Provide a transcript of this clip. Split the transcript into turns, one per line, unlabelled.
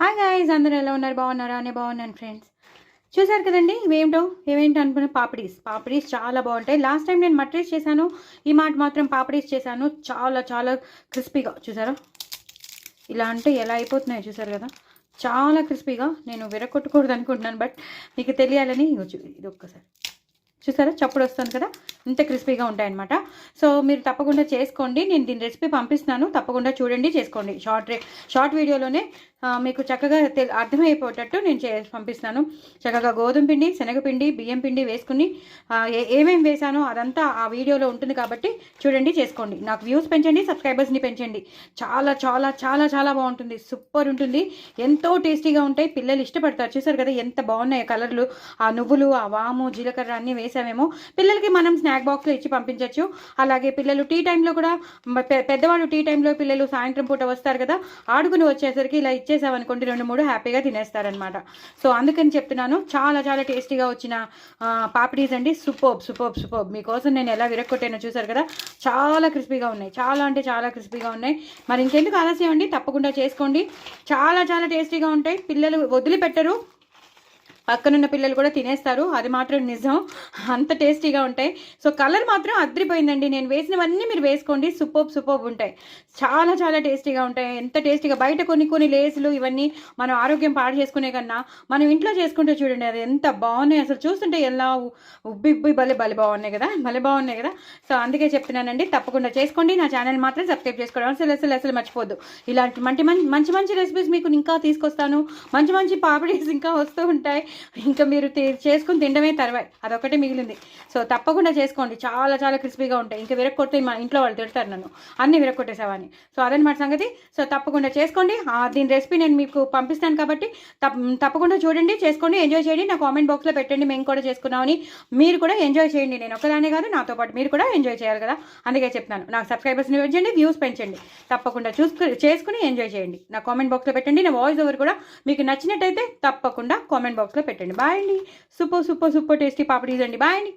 Hi guys, అందరూ ఎలా ఉన్నారు? బాగున్నారా? అని బాగున్నాను ఫ్రెండ్స్. చూసారు కదండి ఏమేంటి అనుకున్న పాపిడీస్ చాలా బాగుంటాయి. లాస్ట్ టైం నేను మట్రీస్ చేశాను, ఈ మాట మాత్రం పాపిడీస్ చేశాను. చాలా చాలా క్రిస్పీగా చూసారా, ఇలా అంటే ఎలా అయిపోతున్నాయో చూసారు కదా, చాలా క్రిస్పీగా. నేను విరగొట్టకూడదు అనుకుంటున్నాను, బట్ మీకు తెలియాలని ఇది ఒక్కసారి చూసారా, చప్పుడు వస్తుంది కదా, ఇంత క్రిస్పీగా ఉంటాయన్నమాట. సో మీరు తప్పకుండా చేసుకోండి. నేను దీని రెసిపీ పంపిస్తున్నాను, తప్పకుండా చూడండి, చేసుకోండి. షార్ట్ వీడియోలోనే మీకు చక్కగా అర్థమైపోయేటట్టు నేను పంపిస్తున్నాను. చక్కగా గోధుమ పిండి, శనగపిండి, బియ్యం పిండి వేసుకుని ఏమేమి వేసానో అదంతా ఆ వీడియోలో ఉంటుంది కాబట్టి చూడండి, చేసుకోండి. నాకు వ్యూస్ పెంచండి, సబ్స్క్రైబర్స్ని పెంచండి. చాలా చాలా చాలా చాలా బాగుంటుంది, సూపర్ ఉంటుంది, ఎంతో టేస్టీగా ఉంటాయి. పిల్లలు ఇష్టపడతారు. చూసారు కదా ఎంత బాగున్నాయి కలర్లు. ఆ నువ్వులు, ఆ వాము, జీలకర్ర అన్నీ వేసామేమో. పిల్లలకి మనం స్నాక్ బాక్స్లో ఇచ్చి పంపించవచ్చు. అలాగే పిల్లలు టీ టైంలో కూడా, పెద్దవాళ్ళు టీ టైంలో, పిల్లలు సాయంత్రం పూట వస్తారు కదా, ఆడుకుని వచ్చేసరికి ఇలా ఇచ్చేసామనుకోండి 2-3 హ్యాపీగా తినేస్తారనమాట. సో అందుకని చెప్తున్నాను, చాలా చాలా టేస్టీగా వచ్చిన పాపిడీస్ అండి. సూపర్బ్. మీకోసం నేను ఎలా విరక్కొట్టానో చూసారు కదా, చాలా క్రిస్పీగా ఉన్నాయి, చాలా అంటే చాలా క్రిస్పీగా ఉన్నాయి. మరి ఇంకెందుకు ఆలస్యం అండి, తప్పకుండా చేసుకోండి. చాలా చాలా టేస్టీగా ఉంటాయి, పిల్లలు వదిలిపెట్టరు, పక్కనున్న పిల్లలు కూడా తినేస్తారు, అది మాత్రం నిజం. అంత టేస్టీగా ఉంటాయి. సో కలర్ మాత్రం అద్రిపోయిందండి. నేను వేసినవన్నీ మీరు వేసుకోండి, సూపర్బ్ ఉంటాయి, చాలా చాలా టేస్టీగా ఉంటాయి. ఎంత టేస్టీగా, బయట కొన్ని లేసులు ఇవన్నీ మనం ఆరోగ్యం పాడు చేసుకునే కన్నా మనం ఇంట్లో చేసుకుంటే చూడండి, అది ఎంత బాగున్నాయి. అసలు చూస్తుంటే ఎలా ఉబ్బి భలే బాగున్నాయి కదా. సో అందుకే చెప్తున్నానండి, తప్పకుండా చేసుకోండి. నా ఛానల్ మాత్రం సబ్స్క్రైబ్ చేసుకోవడం అసలు మర్చిపోద్దు. ఇలాంటి మంచి రెసిపీస్ మీకు ఇంకా తీసుకొస్తాను. మంచి పాపిడీస్ ఇంకా వస్తూ ఉంటాయి. ఇంకా మీరు చేసుకుని తినడమే తర్వాయి, అదొకటే మిగిలింది. సో తప్పకుండా చేసుకోండి, చాలా చాలా క్రిస్పీగా ఉంటాయి. ఇంకా విరక్కొడితే మా ఇంట్లో వాళ్ళు తిడతారు నన్ను, అన్నీ విరక్కొట్టేసావని. సో అదనమాట సంగతి. సో తప్పకుండా చేసుకోండి. దీని రెసిపీ నేను మీకు పంపిస్తాను కాబట్టి తప్పకుండా చూడండి, చేసుకోండి, ఎంజాయ్ చేయండి. నా కామెంట్ బాక్స్లో పెట్టండి, మేము కూడా చేసుకున్నామని. మీరు కూడా ఎంజాయ్ చేయండి. నేను ఒకదానే కాదు, నాతో పాటు మీరు కూడా ఎంజాయ్ చేయాలి కదా, అందుకే చెప్తాను. నాకు సబ్స్క్రైబర్స్ని పెంచండి, వ్యూస్ పెంచండి. తప్పకుండా చేసుకుని ఎంజాయ్ చేయండి. నా కామెంట్ బాక్స్లో పెట్టండి. నా వాయిస్ ఓవర్ కూడా మీకు నచ్చినట్టయితే తప్పకుండా కామెంట్ బాక్స్లో పెట్టండి. బాయ్ అండి. సూపర్ టేస్టీ పాపడీస్ అండి. బాయ్ అండి.